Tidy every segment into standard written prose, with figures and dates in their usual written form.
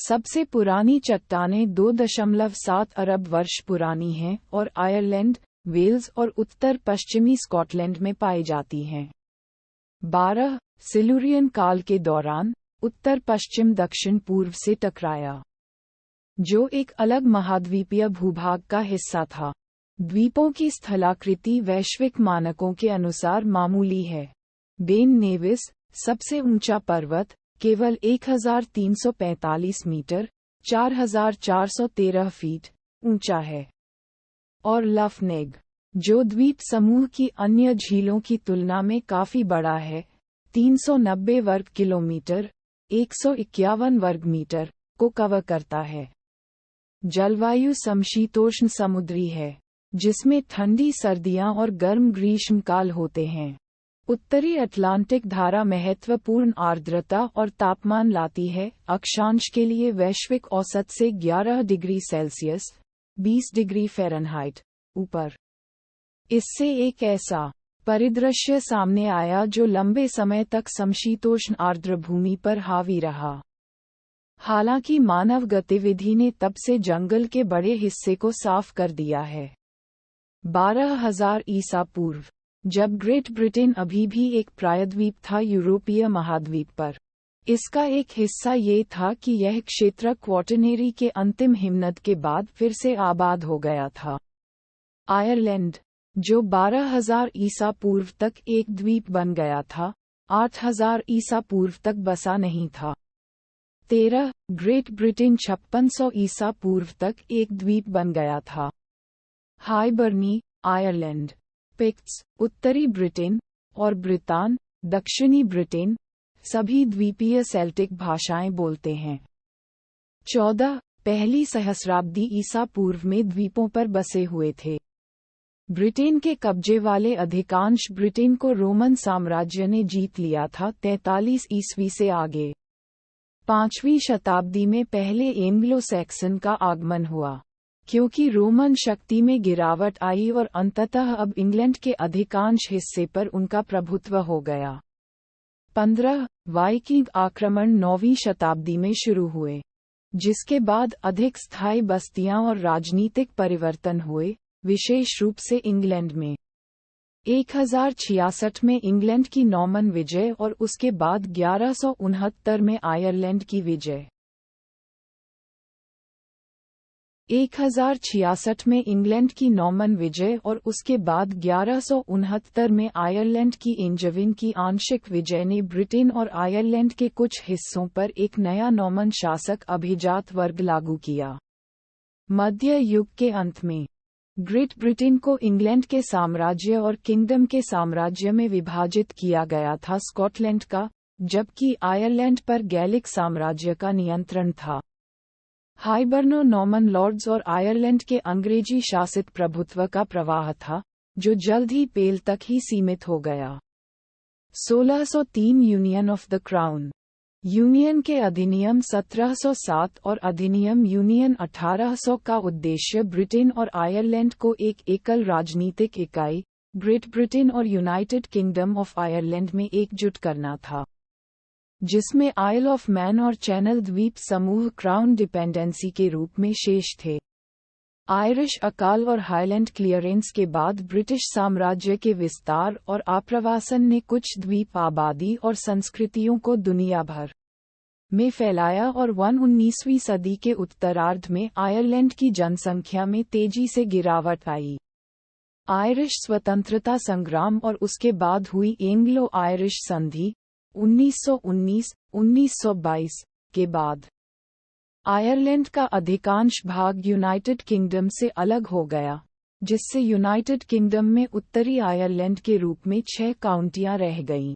सबसे पुरानी चट्टानें 2.7 अरब वर्ष पुरानी हैं और आयरलैंड, वेल्स और उत्तर पश्चिमी स्कॉटलैंड में पाई जाती हैं। 12 सिलुरियन काल के दौरान उत्तर पश्चिम दक्षिण पूर्व से टकराया, जो एक अलग महाद्वीपीय भूभाग का हिस्सा था। द्वीपों की स्थलाकृति वैश्विक मानकों के अनुसार मामूली है। बेन नेविस, सबसे ऊंचा पर्वत, केवल 1345 मीटर 4413 फीट ऊंचा है, और लफनेग, जो द्वीप समूह की अन्य झीलों की तुलना में काफी बड़ा है, 390 वर्ग किलोमीटर 151 वर्ग मीटर को कवर करता है। जलवायु समशीतोष्ण समुद्री है, जिसमें ठंडी सर्दियां और गर्म ग्रीष्मकाल होते हैं। उत्तरी अटलांटिक धारा महत्वपूर्ण आर्द्रता और तापमान लाती है, अक्षांश के लिए वैश्विक औसत से 11 डिग्री सेल्सियस 20 डिग्री फ़ारेनहाइट ऊपर। इससे एक ऐसा परिदृश्य सामने आया जो लंबे समय तक समशीतोष्ण आर्द्र भूमि पर हावी रहा। हालांकि मानव गतिविधि ने तब से जंगल के बड़े हिस्से को साफ कर दिया है। 12,000 ईसा पूर्व, जब ग्रेट ब्रिटेन अभी भी एक प्रायद्वीप था यूरोपीय महाद्वीप पर, इसका एक हिस्सा ये था कि यह क्षेत्र क्वाटरनरी के अंतिम हिमनद के बाद फिर से आबाद हो गया था। आयरलैंड, जो 12,000 ईसा पूर्व तक एक द्वीप बन गया था, 8,000 ईसा पूर्व तक बसा नहीं था। 13 ग्रेट ब्रिटेन 5600 ईसा पूर्व तक एक द्वीप बन गया था। हाइबर्नी, आयरलैंड, पिक्ट्स, उत्तरी ब्रिटेन, और ब्रितान, दक्षिणी ब्रिटेन, सभी द्वीपीय सेल्टिक भाषाएं बोलते हैं। 14 पहली सहस्राब्दी ईसा पूर्व में द्वीपों पर बसे हुए थे। ब्रिटेन के कब्जे वाले अधिकांश ब्रिटेन को रोमन साम्राज्य ने जीत लिया था 43 ईस्वी से आगे। 5वीं शताब्दी में पहले एंग्लो सैक्सन का आगमन हुआ, क्योंकि रोमन शक्ति में गिरावट आई और अंततः अब इंग्लैंड के अधिकांश हिस्से पर उनका प्रभुत्व हो गया। 15 वाइकिंग आक्रमण 9वीं शताब्दी में शुरू हुए, जिसके बाद अधिक स्थायी बस्तियां और राजनीतिक परिवर्तन हुए, विशेष रूप से इंग्लैंड में। 1066 में इंग्लैंड की नॉर्मन विजय और उसके बाद 1169 में आयरलैंड की विजय। 1066 में इंग्लैंड की नॉर्मन विजय और उसके बाद 1169 में आयरलैंड की एंजविन की आंशिक विजय ने ब्रिटेन और आयरलैंड के कुछ हिस्सों पर एक नया नॉर्मन शासक अभिजात वर्ग लागू किया। मध्य युग के अंत में ग्रेट ब्रिटेन को इंग्लैंड के साम्राज्य और किंगडम के साम्राज्य में विभाजित किया गया था स्कॉटलैंड का, जबकि आयरलैंड पर गैलिक साम्राज्य का नियंत्रण था। हाइबर्नो नॉर्मन लॉर्ड्स और आयरलैंड के अंग्रेजी शासित प्रभुत्व का प्रवाह था, जो जल्द ही पेल तक ही सीमित हो गया। 1603 union of the crown, union के अधिनियम 1707 और अधिनियम यूनियन 1800 का उद्देश्य ब्रिटेन और आयरलैंड को एक एकल राजनीतिक इकाई, ग्रेट ब्रिटेन और यूनाइटेड किंगडम ऑफ आयरलैंड में एकजुट करना था, जिसमें आइल ऑफ मैन और चैनल द्वीप समूह क्राउन डिपेंडेंसी के रूप में शेष थे। आयरिश अकाल और हाईलैंड क्लियरेंस के बाद ब्रिटिश साम्राज्य के विस्तार और आप्रवासन ने कुछ द्वीप आबादी और संस्कृतियों को दुनिया भर में फैलाया और 19वीं सदी के उत्तरार्ध में आयरलैंड की जनसंख्या में तेजी से गिरावट आई। आयरिश स्वतंत्रता संग्राम और उसके बाद हुई एंग्लो आयरिश संधि 1919-1922 के बाद आयरलैंड का अधिकांश भाग यूनाइटेड किंगडम से अलग हो गया, जिससे यूनाइटेड किंगडम में उत्तरी आयरलैंड के रूप में 6 काउंटियां रह गईं।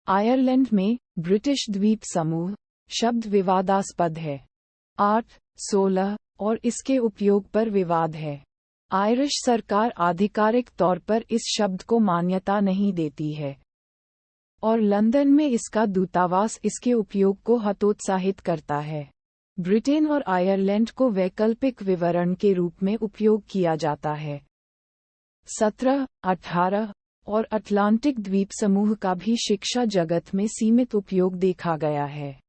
आयरलैंड में ब्रिटिश द्वीप समूह शब्द विवादास्पद है। 8, 16 और इसके उपयोग पर विवाद है। आयरिश सरकार आधिकारिक तौर पर इस शब्द को मान्यता नहीं देती है, और लंदन में इसका दूतावास इसके उपयोग को हतोत्साहित करता है। ब्रिटेन और आयरलैंड को वैकल्पिक विवरण के रूप में उपयोग किया जाता है। 17, 18 और अटलांटिक द्वीप समूह का भी शिक्षा जगत में सीमित उपयोग देखा गया है।